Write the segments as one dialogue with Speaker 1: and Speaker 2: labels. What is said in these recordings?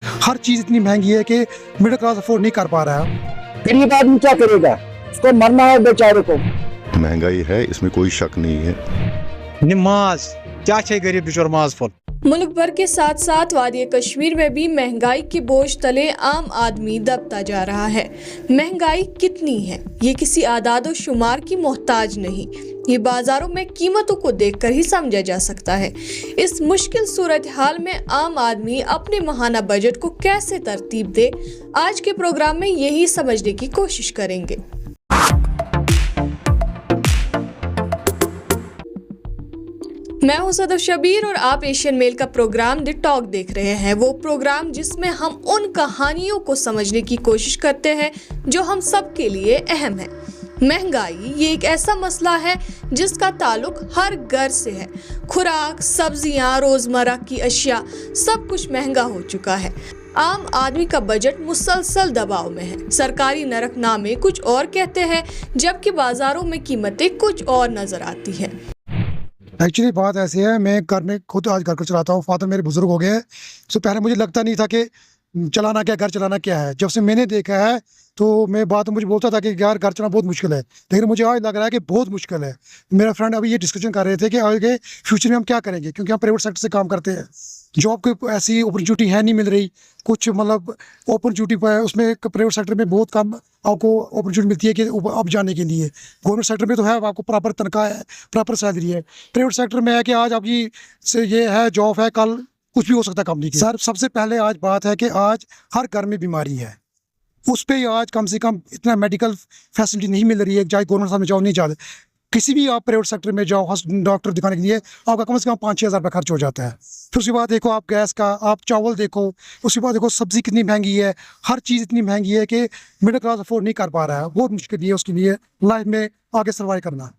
Speaker 1: हर चीज़ इतनी महंगी है कि मिडिल क्लास अफोर्ड नहीं कर पा रहा है।
Speaker 2: गरीब आदमी क्या करेगा, उसको मरना है बेचारे को।
Speaker 3: महंगाई है, इसमें कोई शक नहीं है।
Speaker 4: नमाज क्या चाहिए गरीब बिचार माज फल।
Speaker 5: मुल्क भर के साथ साथ वादी कश्मीर में भी महंगाई के बोझ तले आम आदमी दबता जा रहा है। महंगाई कितनी है ये किसी आदादो शुमार की मोहताज नहीं, ये बाजारों में कीमतों को देखकर ही समझा जा सकता है। इस मुश्किल सूरत हाल में आम आदमी अपने माहाना बजट को कैसे तरतीब दे, आज के प्रोग्राम में यही समझने की कोशिश करेंगे। मैं हूं सदफ शबीर और आप एशियन मेल का प्रोग्राम द टॉक देख रहे हैं, वो प्रोग्राम जिसमें हम उन कहानियों को समझने की कोशिश करते हैं जो हम सब के लिए अहम है। महंगाई ये एक ऐसा मसला है जिसका ताल्लुक हर घर से है। खुराक, सब्जियां, रोजमर्रा की अशिया सब कुछ महंगा हो चुका है। आम आदमी का बजट मुसलसल दबाव में है। सरकारी नरकनामे कुछ और कहते हैं जबकि बाजारों में कीमतें कुछ और नजर आती है।
Speaker 1: एक्चुअली बात ऐसी है, मैं घर में खुद आज घर को चलाता हूँ। फादर मेरे बुजुर्ग हो गए हैं, तो पहले मुझे लगता नहीं था कि चलाना क्या, घर चलाना क्या है। जब से मैंने देखा है तो मैं बात मुझे बोलता था कि यार घर चलाना बहुत मुश्किल है, लेकिन मुझे आज लग रहा है कि बहुत मुश्किल है। मेरा फ्रेंड अभी ये डिस्कशन कर रहे थे कि आगे फ्यूचर में हम क्या करेंगे, क्योंकि हम प्राइवेट सेक्टर से काम करते हैं। जॉब की ऐसी अपॉर्चुनिटी है नहीं मिल रही, कुछ मतलब अपॉर्चुनिटी पर उसमें प्राइवेट सेक्टर में बहुत कम आपको अपॉर्चुनिटी मिलती है कि अब जाने के लिए। गवर्नमेंट सेक्टर में तो है, आपको प्रॉपर तनख्वाह है, प्रॉपर सैलरी है। प्राइवेट सेक्टर में है कि आज आपकी से ये है जॉब है, कल कुछ भी हो सकता है कंपनी की। सर सबसे पहले आज बात है कि आज हर घर में बीमारी है, उस पर आज कम से कम इतना मेडिकल फैसिलिटी नहीं मिल रही है। चाहे गवर्नमेंट में जाओ नहीं जाते, किसी भी आप प्राइवेट सेक्टर में जाओ डॉक्टर दिखाने के लिए आपका कम से कम 5-6 हज़ार रुपये खर्च हो जाता है। फिर उसके बाद देखो आप गैस का, आप चावल देखो, उसके बाद देखो सब्ज़ी कितनी महंगी है। हर चीज़ इतनी महंगी है कि मिडिल क्लास अफोर्ड नहीं कर पा रहा है। बहुत मुश्किल है उसके लिए लाइफ में आगे सर्वाइव करना।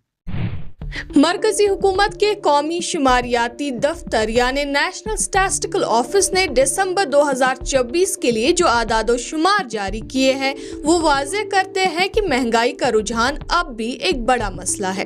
Speaker 5: मरकजी हुकूमत के कौमी शुमारियाती दफ्तर यानी नेशनल स्टैटिस्टिकल ऑफिस ने दिसंबर 2024 के लिए जो आदादो शुमार जारी किए हैं वो वाज़े करते हैं कि महंगाई का रुझान अब भी एक बड़ा मसला है।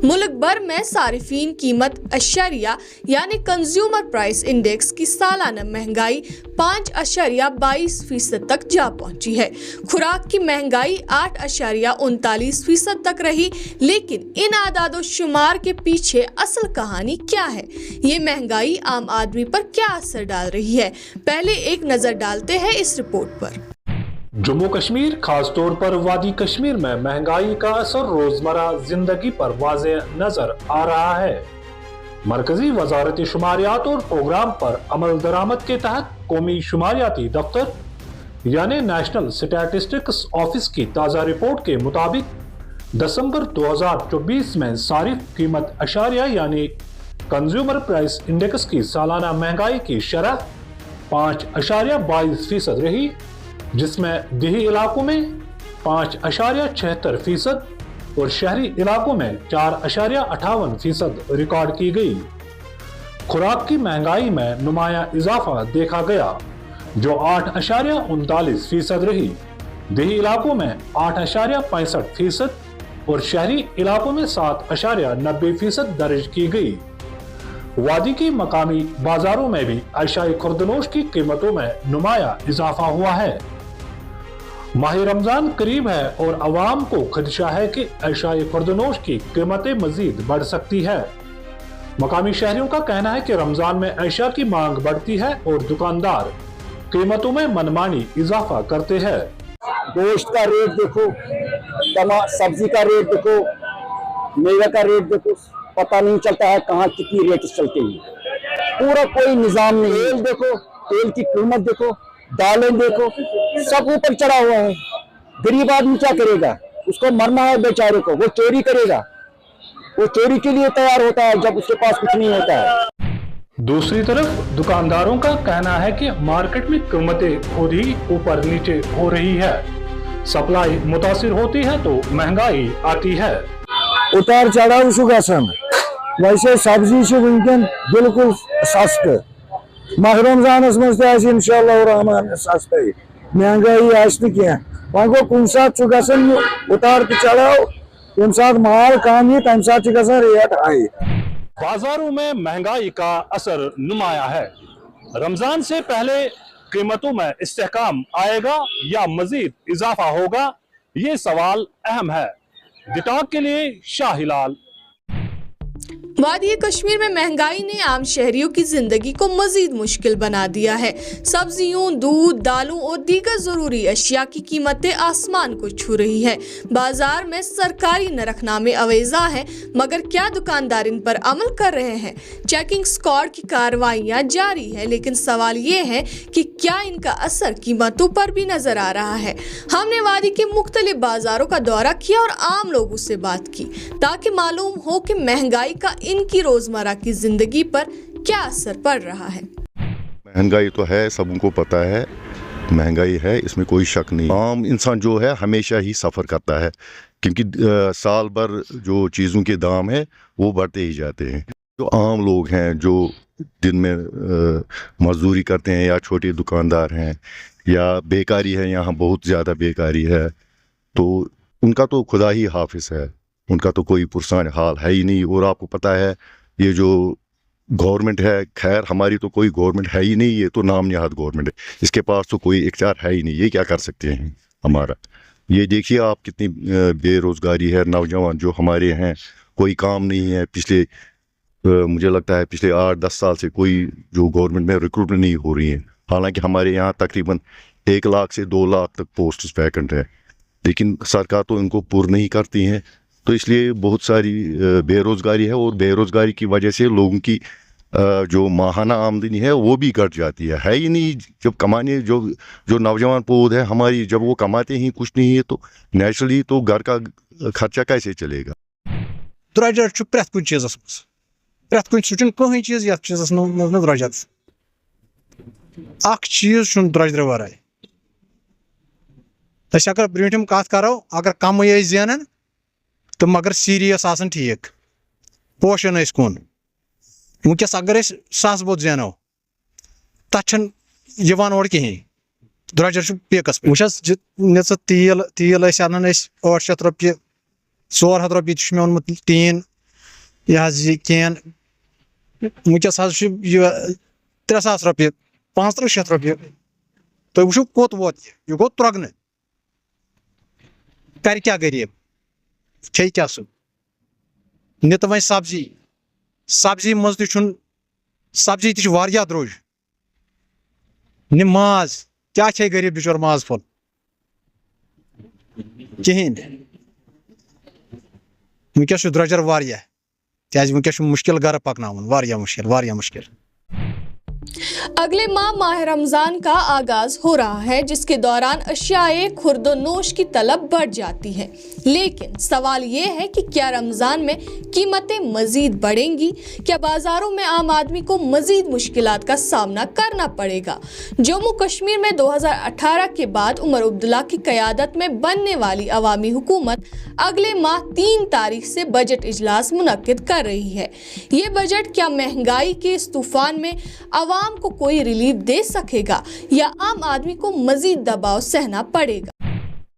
Speaker 5: मुल्क भर में सारिफीन कीमत अशरिया यानी कंज्यूमर प्राइस इंडेक्स की सालाना महंगाई 5.22% तक जा पहुंची है। खुराक की महंगाई 8.39% तक रही। लेकिन इन आदादो शुमार के पीछे असल कहानी क्या है, ये महंगाई आम आदमी पर क्या असर डाल रही है, पहले एक नजर डालते हैं इस रिपोर्ट पर।
Speaker 6: जम्मू कश्मीर, खास तौर पर वादी कश्मीर में महंगाई का असर रोजमर्रा जिंदगी पर वाज़े नजर आ रहा है। मरकजी वजारत शुमारियात और प्रोग्राम पर अमल दरामद के तहत कौमी शुमारियाती दफ्तर यानी नेशनल स्टैटिस्टिक्स ऑफिस की ताज़ा रिपोर्ट के मुताबिक दिसंबर 2024 में सारिफ कीमत अशारिया यानी कंज्यूमर प्राइस इंडेक्स की सालाना महंगाई की शरह 5.22% रही, जिसमें देही इलाकों में 5.76% और शहरी इलाकों में 4.58% रिकॉर्ड की गई। खुराक की महंगाई में नुमाया इजाफा देखा गया जो 8.39% रही। देही इलाकों में 8.65% और शहरी इलाकों में 7.90% दर्ज की गई। वादी की मकामी बाजारों में भी अशाई खुर्दनोश की कीमतों में नुमाया इजाफा हुआ है। माह रमजान करीब है और अवाम को खदशा है कि अशाई खुर्दनोश की कीमतें मजीद बढ़ सकती है। मकामी शहरियों का कहना है कि रमजान में अशा की मांग बढ़ती है और दुकानदार कीमतों में मनमानी इजाफा करते हैं।
Speaker 2: गोश्त का रेट देखो, सब्जी का रेट देखो, मेवे का रेट देखो, पता नहीं चलता है कहाँ कितनी रेट चलते हैं। पूरा कोई निजाम नहीं। तेल देखो, तेल की कीमत देखो, दालें देखो, सब ऊपर चढ़ा हुआ है। गरीब आदमी क्या करेगा, उसको मरना है बेचारे को। वो चोरी करेगा, वो चोरी के लिए तैयार होता है जब उसके पास कुछ नहीं होता है।
Speaker 6: दूसरी तरफ दुकानदारों का कहना है कि मार्केट में कीमतें खुद ही ऊपर नीचे हो रही है। सप्लाई मुतासिर होती है तो महंगाई आती है।
Speaker 2: उतार चढ़ाव गसन वैसे सब्जी वनकन बिल्कुल सस्त। माह रमजानस मज इंशाअल्लाह रहमान सस्त महंगाई आह वह गो कुन सात गसन उतार चढ़ाव, यम सात माल कम यह तम सात गसन रेट हाई।
Speaker 6: बाजारों में महंगाई का असर नुमाया है। रमजान से पहले कीमतों में इस्तेहकाम आएगा या मजीद इजाफा होगा, ये सवाल अहम है। द टॉक के लिए शाह हिलाल।
Speaker 5: वादी कश्मीर में महंगाई ने आम शहरियों की जिंदगी को मजीद मुश्किल बना दिया है। सब्जियों, दूध, दालों और दीगर जरूरी अशिया की कीमतें आसमान को छू रही है। बाजार में सरकारी नरखनामे अवेजा हैं, मगर क्या दुकानदार इन पर अमल कर रहे हैं? चेकिंग स्क्वाड की कार्रवाइयां जारी है, लेकिन सवाल ये है कि क्या इनका असर कीमतों पर भी नजर आ रहा है? हमने वादी के मुख्तलिफ बाजारों का दौरा किया और आम लोगों से बात की ताकि मालूम हो कि महंगाई का इनकी रोजमर्रा की जिंदगी पर क्या असर पड़ रहा है।
Speaker 3: महंगाई तो है, सबको पता है महंगाई है, इसमें कोई शक नहीं। आम इंसान जो है हमेशा ही सफ़र करता है, क्योंकि साल भर जो चीज़ों के दाम है वो बढ़ते ही जाते हैं। जो आम लोग हैं जो दिन में मजदूरी करते हैं या छोटे दुकानदार हैं या बेकारी है, यहाँ बहुत ज़्यादा बेकारी है, तो उनका तो खुदा ही हाफिज है, उनका तो कोई पुरसान हाल है ही नहीं। और आपको पता है ये जो गवर्नमेंट है, खैर हमारी तो कोई गवर्नमेंट है ही नहीं, ये तो नाम निहाद गवर्नमेंट है, इसके पास तो कोई इख्तियार है ही नहीं। ये क्या कर सकते हैं हमारा? ये देखिए आप कितनी बेरोज़गारी है, नौजवान जो हमारे हैं कोई काम नहीं है। पिछले मुझे लगता है पिछले 8-10 साल से कोई जो गवर्नमेंट में रिक्रूटमेंट नहीं हो रही है, हालांकि हमारे यहाँ तकरीबन 1 लाख से 2 लाख तक पोस्ट वैकेंट है, लेकिन सरकार तो इनको पूर्ण नहीं करती हैं। तो इसलिए बहुत सारी बेरोज़गारी है, और बेरोज़गारी की वजह से लोगों की जो माहाना आमदनी है वो भी घट जाती है ही नहीं। जब कमाने जो नौजवान पौध है हमारी, जब वो कमाते ही कुछ नहीं है तो नेचुरली तो घर का खर्चा कैसे चलेगा?
Speaker 4: द्रजर छु प्रेथ कुछ चीज़स मज, प्रेथ कुछ सुचन कहीं चीज़ यथ चीज़स मज द्रजर अख चीज़ छु द्रजर वराय। अस अगर ब्रोंठिम कत करो, अगर कम जेनन तो मगर सीरियस आसन ठीक, पोशन कुन वनकस अगर 100 बोत जेनो तथन ओर कहें, द्रजर पीकस पे तेल अनन 800 रुपये 400 रुपये मे ओनमुत टीन यह कैन, वनकस 300 रुपये 500 रुपये। तो वो कोत वोत यह गो त्रगन, कर क्या गरीब खे क्या सु नित वह सब्जी मज सब्जी तह द्रोज, नि माज क्या खे गरीब बिचोर माज फल कहें। वनकस द्रजर वारिया क्या वनकस मुश्किल घर पकनावन, वारिया मुश्किल।
Speaker 5: अगले माह रमजान का आगाज हो रहा है, जिसके दौरान अशियाए खुर्दोनोश की तलब बढ़ जाती है। लेकिन सवाल ये है कि क्या रमजान में कीमतें मजीद बढ़ेंगी? क्या बाजारों में आम आदमी को मजीद मुश्किलात का सामना करना पड़ेगा? जम्मू कश्मीर में 2018 के बाद उमर अब्दुल्ला की क़यादत में बनने वाली अवामी हुकूमत अगले माह 3 तारीख से बजट इजलास मुनक्किद कर रही है। ये बजट क्या महंगाई के इस तूफान में आवाम को कोई रिलीफ दे सकेगा या आम आदमी को मजीद दबाव सहना पड़ेगा?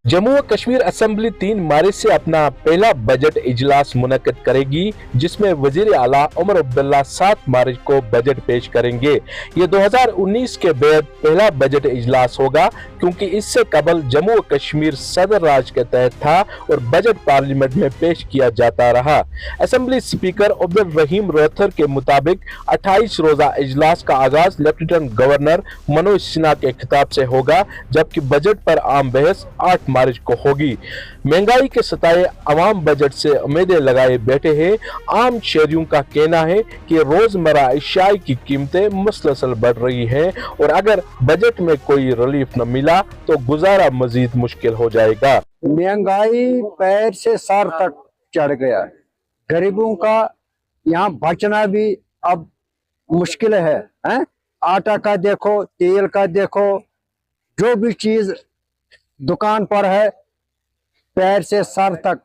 Speaker 7: जम्मू व कश्मीर असेंबली 3 मार्च से अपना पहला बजट इजलास मुनक्किद करेगी, जिसमें वजीर आला उमर अब्दुल्ला 7 मार्च को बजट पेश करेंगे। ये 2019 के बाद पहला बजट इजलास होगा, क्योंकि इससे कबल जम्मू व कश्मीर सदर राज के तहत था और बजट पार्लियामेंट में पेश किया जाता रहा। असेंबली स्पीकर अब्दुल रहीम रोथर के मुताबिक 28 रोजा इजलास का आगाज लेफ्टिनेंट गवर्नर मनोज सिन्हा के खिताब से होगा, जबकि बजट पर आम बहस 8 मार्च को होगी। महंगाई के सताए अवाम बजट से उम्मीदें लगाए बैठे हैं। आम शहरियों का कहना है कि रोजमर्रा अशिया की कीमतें मुसलसल बढ़ रही हैं और अगर बजट में कोई रिलीफ न मिला तो गुजारा मजीद मुश्किल हो जाएगा।
Speaker 2: महंगाई पैर से सर तक चढ़ गया है, गरीबों का यहाँ बचना भी अब मुश्किल है। आटा का देखो, तेल का देखो, जो भी चीज दुकान पर है, पैर से सर तक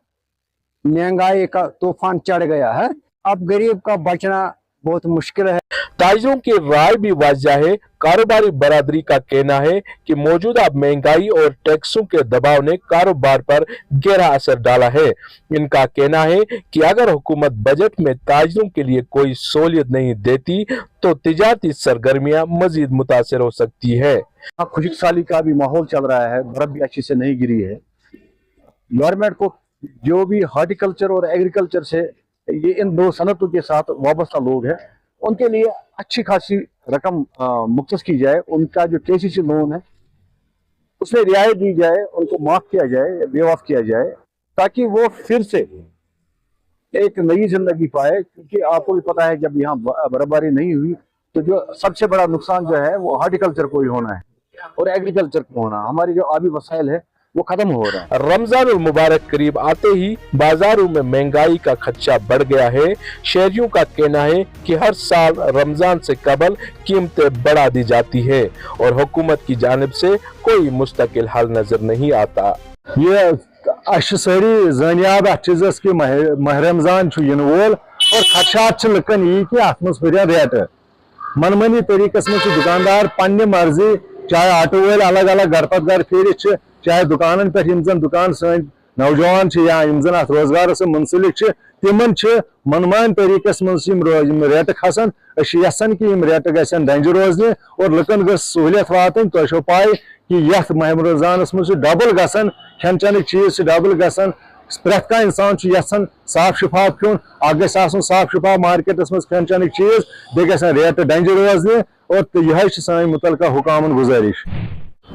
Speaker 2: महंगाई का तूफान चढ़ गया है। अब गरीब का बचना बहुत मुश्किल है।
Speaker 7: ताजिरों की राय भी वाजिया है। कारोबारी बरादरी का कहना है कि मौजूदा महंगाई और टैक्सों के दबाव ने कारोबार पर गहरा असर डाला है। इनका कहना है कि अगर हुकूमत बजट में ताजिरों के लिए कोई सहूलियत नहीं देती तो तिजारती सरगर्मियां मजीद मुतासर हो सकती है।
Speaker 2: खुशक साली का भी माहौल चल रहा है, बर्फ भी अच्छी से नहीं गिरी है। गवर्नमेंट को जो भी हॉर्टिकल्चर और एग्रीकल्चर से ये इन दो सनतों के साथ वाबस्ता लोग हैं, उनके लिए अच्छी खासी रकम मुख्तस की जाए। उनका जो केसीसी लोन है उसमें रियायत दी जाए, उनको माफ किया जाए, वेव ऑफ किया जाए, ताकि वो फिर से एक नई जिंदगी पाए। क्योंकि आपको भी पता है जब यहाँ बर्फबारी नहीं हुई तो जो सबसे बड़ा नुकसान जो है वो हॉर्टिकल्चर को ही होना है और एग्रीकल्चर को होना। हमारी जो आबी वसाइल है वो खत्म हो रहा है।
Speaker 7: रमजान उल मुबारक करीब आते ही बाजारों में महंगाई का खदशा बढ़ गया है। शहरियों का कहना है कि हर साल रमजान से कबल कीमतें बढ़ा दी जाती है और हुकूमत की जानिब से कोई मुस्तकिल हल नजर नहीं आता।
Speaker 2: ये सारी जानियाब चीज़ कि माह रमजान इन वोल और खदशात लुकन यी कि अत मज रेट मनमानी तरीकस में दुकानदार पन्ने मर्जी, चाहे आटो वाल अलग अलग घर पत घर फिर, चाहे दुकान पे दुकान सन नौजवान या अत रोजगार से मुंसलिक तिमन मनमान तरीकस मज रेट खसान। यसान कि रेट गसन दंज रोजने और लुकन ग सहूलियत वातन। तुम पाई कि यथ माह रमजानस मज डबल गसन खेन चेन चीज डबल गसन। प्रत कह इंसान यसान साफ शफाफ खुन, गि साफ शफाफ मार्केटस मज खेन चेन चीज, बे रेट दंज रोजने। और यह सान मुतलका हुकामन गुजारिश।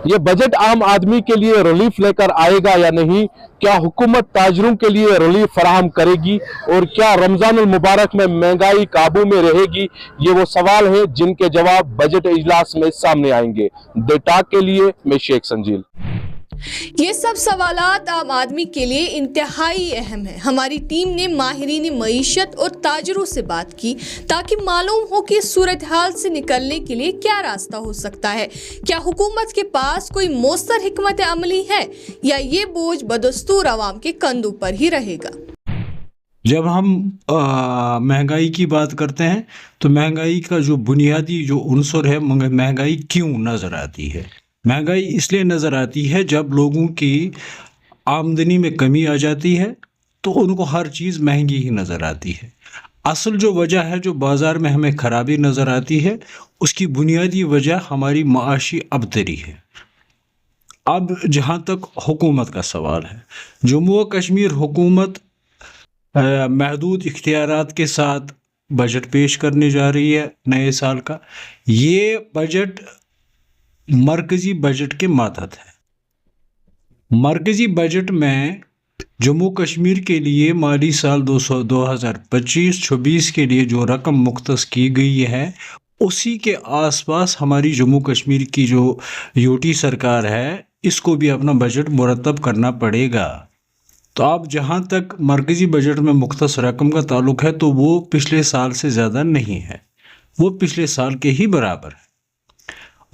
Speaker 7: ये बजट आम आदमी के लिए रिलीफ लेकर आएगा या नहीं? क्या हुकूमत ताजिरों के लिए रिलीफ फराहम करेगी? और क्या रमजान मुबारक में महंगाई काबू में रहेगी? ये वो सवाल है जिनके जवाब बजट इजलास में सामने आएंगे। द टॉक के लिए मैं शेख संजील।
Speaker 5: ये सब सवालात आम आदमी के लिए इंतहाई अहम है। हमारी टीम ने माहिरीन मईशत और ताजरों से बात की ताकि मालूम हो कि इस सूरत हाल से निकलने के लिए क्या रास्ता हो सकता है। क्या हुकूमत के पास कोई मौसर हिकमत अमली है या ये बोझ बदस्तूर आवाम के कंधों पर ही रहेगा?
Speaker 8: जब हम महंगाई की बात करते हैं तो महंगाई का जो बुनियादी जो उनसर है, महंगाई क्यों नज़र आती है? महंगाई इसलिए नज़र आती है जब लोगों की आमदनी में कमी आ जाती है तो उनको हर चीज़ महंगी ही नज़र आती है। असल जो वजह है, जो बाज़ार में हमें ख़राबी नज़र आती है, उसकी बुनियादी वजह हमारी माशी अबतरी है। अब जहाँ तक हुकूमत का सवाल है, जम्मू व कश्मीर हुकूमत महदूद इख्तियारात के साथ बजट पेश करने जा रही है नए साल का। ये बजट मरकज़ी बजट के मातहत है। मरकज़ी बजट में जम्मू कश्मीर के लिए माली साल 2025-26 के लिए जो रकम मुख्तस की गई है उसी के आसपास हमारी जम्मू कश्मीर की जो यूटी सरकार है इसको भी अपना बजट मुरतब करना पड़ेगा। तो अब जहाँ तक मरकज़ी बजट में मुख्तस रकम का ताल्लुक़ है तो वो पिछले साल से ज़्यादा नहीं है, वो पिछले साल के ही बराबर है।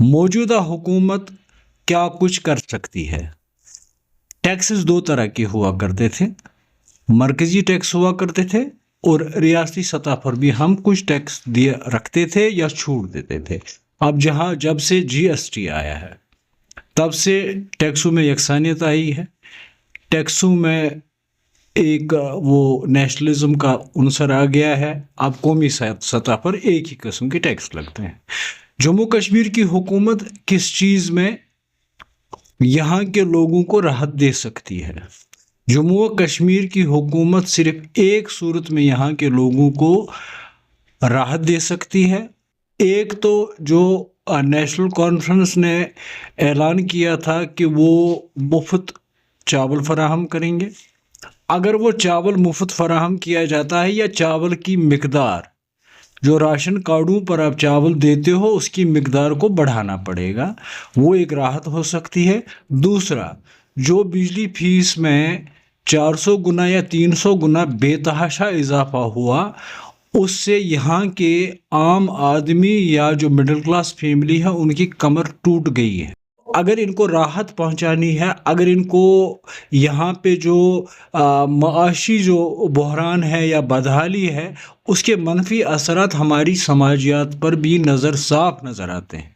Speaker 8: मौजूदा हुकूमत क्या कुछ कर सकती है? टैक्सेस दो तरह के हुआ करते थे, मरकज़ी टैक्स हुआ करते थे और रियासती सतह पर भी हम कुछ टैक्स दिए रखते थे या छूट देते थे। अब जब से GST आया है तब से टैक्सों में यकसानियत आई है। टैक्सों में एक वो नेशनलिज्म का उनसर आ गया है। अब कौमी सतह पर एक ही किस्म के टैक्स लगते हैं। जम्मू कश्मीर की हुकूमत किस चीज़ में यहाँ के लोगों को राहत दे सकती है? जम्मू व कश्मीर की हुकूमत सिर्फ एक सूरत में यहाँ के लोगों को राहत दे सकती है। एक तो जो नेशनल कॉन्फ्रेंस ने ऐलान किया था कि वो मुफ्त चावल फराहम करेंगे। अगर वो चावल मुफ्त फराहम किया जाता है या चावल की मिकदार जो राशन कार्डों पर आप चावल देते हो उसकी मिकदार को बढ़ाना पड़ेगा, वो एक राहत हो सकती है। दूसरा, जो बिजली फीस में 400 गुना या 300 गुना बेतहाशा इजाफा हुआ उससे यहाँ के आम आदमी या जो मिडिल क्लास फैमिली है उनकी कमर टूट गई है। अगर इनको राहत पहुंचानी है, अगर इनको यहाँ पे जो माशी जो बहरान है या बदहाली है उसके मनफी असरात हमारी समाजियात पर भी साफ नज़र आते हैं।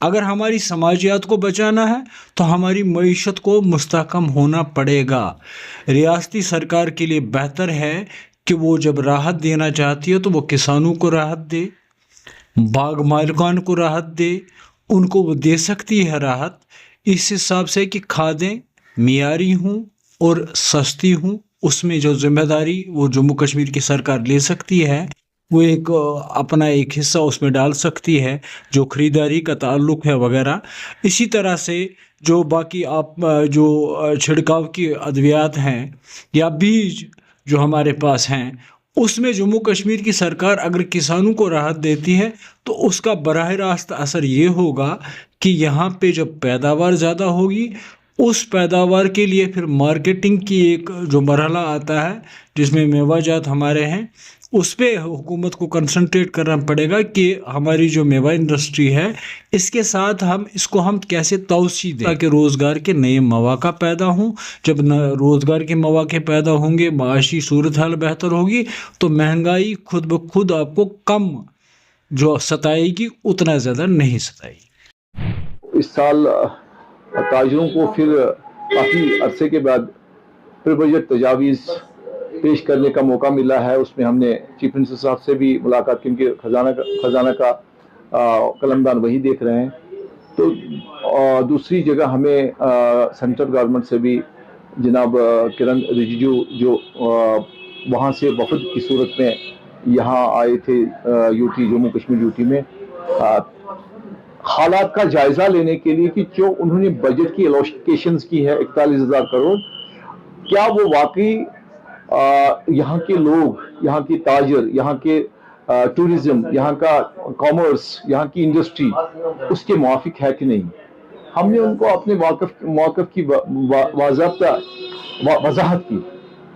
Speaker 8: अगर हमारी समाजियात को बचाना है तो हमारी मईशत को मुस्तहकम होना पड़ेगा। रियासती सरकार के लिए बेहतर है कि वो जब राहत देना चाहती है तो वो किसानों को राहत दे, बाग मालिकान को राहत दे, उनको वो दे सकती है राहत इस हिसाब से कि खादें मियारी हूँ और सस्ती हूँ। उसमें जो जिम्मेदारी वो जम्मू कश्मीर की सरकार ले सकती है, वो एक अपना एक हिस्सा उसमें डाल सकती है जो ख़रीदारी का ताल्लुक़ है वगैरह। इसी तरह से जो बाकी आप जो छिड़काव की अद्वियात हैं या बीज जो हमारे पास हैं, उसमें जम्मू कश्मीर की सरकार अगर किसानों को राहत देती है तो उसका बराह रास्त असर ये होगा कि यहाँ पे जब पैदावार ज़्यादा होगी, उस पैदावार के लिए फिर मार्केटिंग की एक जो मरहला आता है जिसमें मेवाजात हमारे हैं, उस पर हुकूमत को कंसंट्रेट करना पड़ेगा कि हमारी जो मेवा इंडस्ट्री है इसके साथ इसको हम कैसे तवसी दें ताकि रोज़गार के नए मौक़ा पैदा हों। जब रोज़गार के मौक़े पैदा होंगे, माशी सूरत हाल बेहतर होगी, तो महंगाई खुद ब खुद आपको कम जो सताएगी उतना ज़्यादा नहीं सताएगी।
Speaker 9: इस साल ताजरों को फिर काफ़ी अरसे के बाद फिर बजट तजावीज़ पेश करने का मौका मिला है। उसमें हमने चीफ मिनिस्टर साहब से भी मुलाकात की, क्योंकि खजाना का कलमदान वही देख रहे हैं। तो दूसरी जगह हमें सेंट्रल गवर्नमेंट से भी जनाब किरण रिजिजू जो वहाँ से वफद की सूरत में यहाँ आए थे यूटी जम्मू कश्मीर यूटी में हालात का जायज़ा लेने के लिए कि जो उन्होंने बजट की एलोकेशंस की है 41,000 करोड़, क्या वो वाकई यहाँ के लोग, यहाँ की ताजर, यहाँ के टूरिज्म, यहाँ का कॉमर्स, यहाँ की इंडस्ट्री उसके मुआफिक है कि नहीं। हमने उनको अपने मौक़िफ़ की वजाहत की,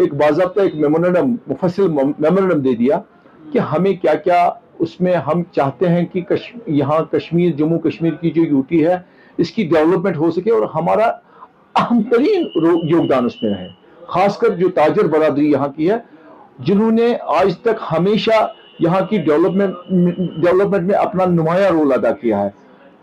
Speaker 9: एक बाज़ाब्ता एक मेमोरेंडम, मुफस्सिल मेमोरेंडम दे दिया कि हमें क्या क्या उसमें हम चाहते हैं कि यहाँ कश्मीर, जम्मू कश्मीर की जो यूटी है इसकी डेवलपमेंट हो सके और हमारा अहम तरीन योगदान उसमें रहे। खासकर जो ताजर बरादरी यहाँ की है, जिन्होंने आज तक हमेशा यहाँ की डेवलपमेंट में अपना नुमाया रोल अदा किया है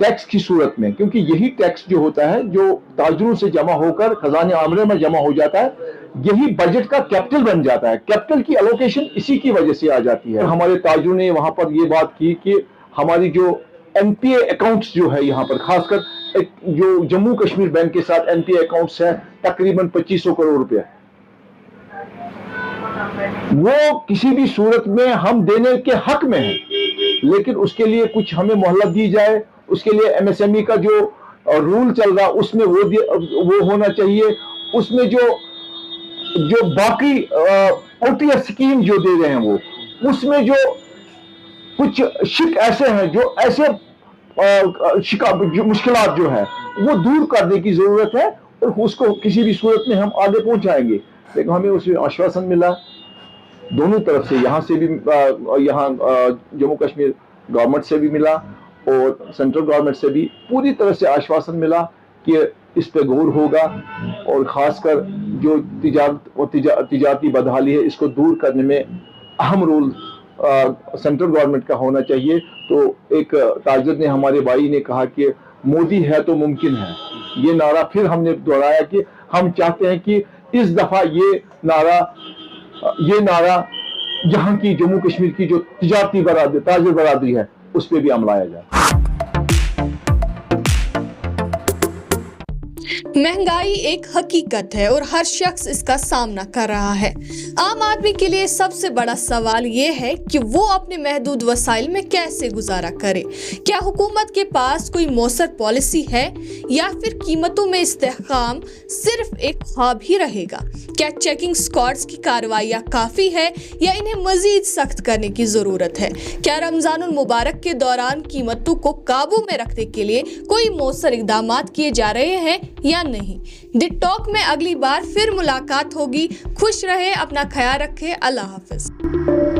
Speaker 9: टैक्स की सूरत में, क्योंकि यही टैक्स जो होता है जो ताजरों से जमा होकर खजाने आमरे में जमा हो जाता है, यही बजट का कैपिटल बन जाता है। कैपिटल की एलोकेशन इसी की वजह से आ जाती है। हमारे ताजरों ने वहाँ पर ये बात की कि हमारी जो एनपीए अकाउंट्स जो है यहाँ पर, खासकर जो जम्मू कश्मीर बैंक के साथ एनपीए अकाउंट्स है तकरीबन 2500 करोड़ रुपए, वो किसी भी सूरत में हम देने के हक में हैं, लेकिन उसके लिए कुछ हमें मोहलत दी जाए। उसके लिए एमएसएमई का जो रूल चल रहा उसमें वो होना चाहिए। उसमें जो बाकी ओटीएस स्कीम जो दे रहे हैं वो, उसमें जो कुछ शिक ऐसे हैं जो ऐसे मुश्किलात जो है वो दूर करने की जरूरत है और उसको किसी भी सूरत में हम आगे पहुंचाएंगे। लेकिन हमें उसमें आश्वासन मिला दोनों तरफ से, यहाँ से भी, यहाँ जम्मू कश्मीर गवर्नमेंट से भी मिला और सेंट्रल गवर्नमेंट से भी पूरी तरह से आश्वासन मिला कि इस पे गौर होगा और ख़ासकर जो तिजारती बदहाली है इसको दूर करने में अहम रोल सेंट्रल गवर्नमेंट का होना चाहिए। तो एक ताजर ने, हमारे भाई ने कहा कि मोदी है तो मुमकिन है, ये नारा फिर हमने दोहराया कि हम चाहते हैं कि इस दफ़ा ये नारा यहाँ की जम्मू कश्मीर की जो तिजारती बरादरी, ताजर बरादरी है उस पर भी अमल लाया जाए।
Speaker 5: महंगाई एक हकीकत है और हर शख्स इसका सामना कर रहा है। आम आदमी के लिए सबसे बड़ा सवाल ये है कि वो अपने महदूद वसाइल में कैसे गुजारा करे। क्या हुकूमत के पास कोई मौसर पॉलिसी है या फिर कीमतों में इस्तेहकाम सिर्फ एक ख्वाब ही रहेगा? क्या चेकिंग स्क्वाड्स की कार्रवाइयाँ काफ़ी है या इन्हें मजीद सख्त करने की ज़रूरत है? क्या रमज़ानुल मुबारक के दौरान कीमतों को काबू में रखने के लिए कोई मौसर इक़दामात किए जा रहे हैं या नहीं? द टॉक में अगली बार फिर मुलाकात होगी। खुश रहे, अपना ख्याल रखें। अल्लाह हाफ़िज़।